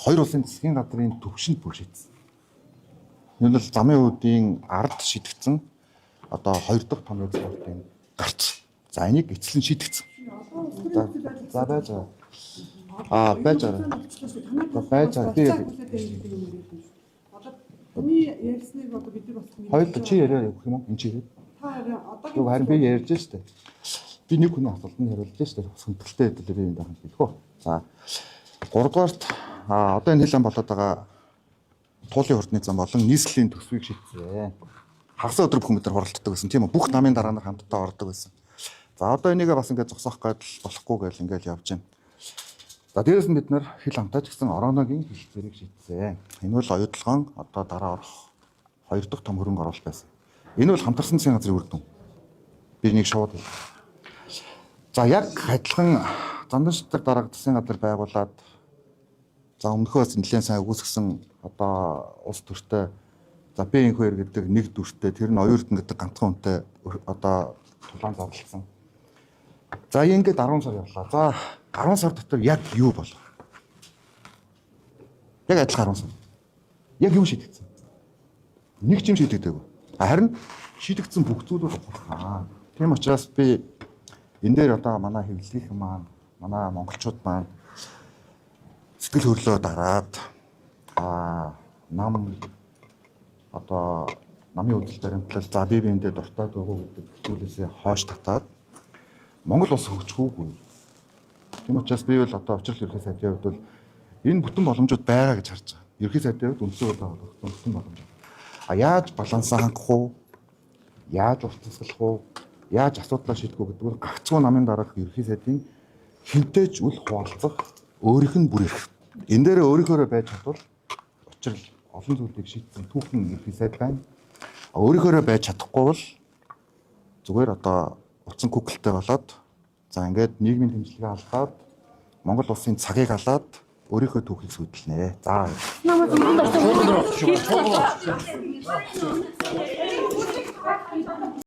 хоёр улсын засгийн газрын төвшөнд бүр шийдсэн. Энэ бол замын үүдийн ард шийдэгдсэн. Одоо хоёр дахь том экспортын гарч. За энийг эцлэн шийдэгдсэн. За байж байгаа. Байж байгаа. Байж байгаа. Таны ярьсныг одоо бид нар бас хоёул чи яриа явах юм уу? Энд чи ирээд. та одоо Юу харин би ярьж штэ. Би нэг хүний асуултанд хариулж штэ. Хүндэлтэй хэдэлээ би энэ дахин хэлэх үү. За 3 дугаарт одоо энэ хэлэн болоод байгаа туулын хурдны зам болон нийслэлийн төсвийг шийдсэн. Хагас өдөр бүх хүмүүс хуралддаг байсан тийм үү? Бүх намын дараа нь хамтдаа ордог байсан. За одоо энийгээ бас ингээд зогсоох гэдэл болохгүй гэж ингээд явж байна. За дээрээс нь бид нэр хил хамтаач гэсэн орооногийн хэлцээрийг шийдсэн. Энэ бол оюутлогоон одоо дараа орох хоёр дахь том хөрөнгө оруулалт байсан. Энэ бол хамтарсан засгийн газрын үр дүн. Би нэг шууд. За яг адилхан зандан шатар дараах засгийн газар байгуулад за өмнөхөөс нэлээд сайн өгөөсгсөн одоо улс төртэй за БНХ гэдэг нэг дүртэй тэр нь оюутан гэдэг ганцхан хүнтэй одоо тулаан зарласан. За ингээд 10 сар явлаа. За 10 сар дотор яг юу болов? Яг адилхан 10 сар. Яг юу шийдэгдсэн? Нэг ч юм шийдэгдээгүй. Харин шийдэгдсэн бүх зүйлүүд ухаан. Тийм учраас би энэ дээр одоо манай хэвлэлийнхэн маань, манай монголчууд маань сэтгэл хөдлөө дараад нам одоо намын үйл баримтлал за би биендээ дуртай дөгөө гэдэг зүйлээсээ хойш татаад Монгол улс хөгжихүүгүй. Тийм учраас би бол одоо учрал ерхий сайдын хувьд бол энэ бүтэн боломжууд байгаа гэж харж байгаа. Ерхий сайдын хувьд үндсэн бүтэн боломж. Яаж балансаа хангах уу? Яаж уртасгалах уу? Яаж асуудлаа шийдэх үү гэдэг нь гагцгүй намын дараах ерхий сайдын хинтээж үл хуваалцах өөрийнх нь бүр их. Энэ дээр өөрийнхөө байж чадвал учрал олон зүйлийг шийдсэн түүхэн ерхий сайд байна. Өөрийнхөө байж чадахгүй бол зүгээр одоо утсан күгэлтэй болоод за ингээд нийгмийн дэмжлэгээ алдаад Монгол улсын цагийг алаад өөрийнхөө түүхийг сүйдэлнэ. За.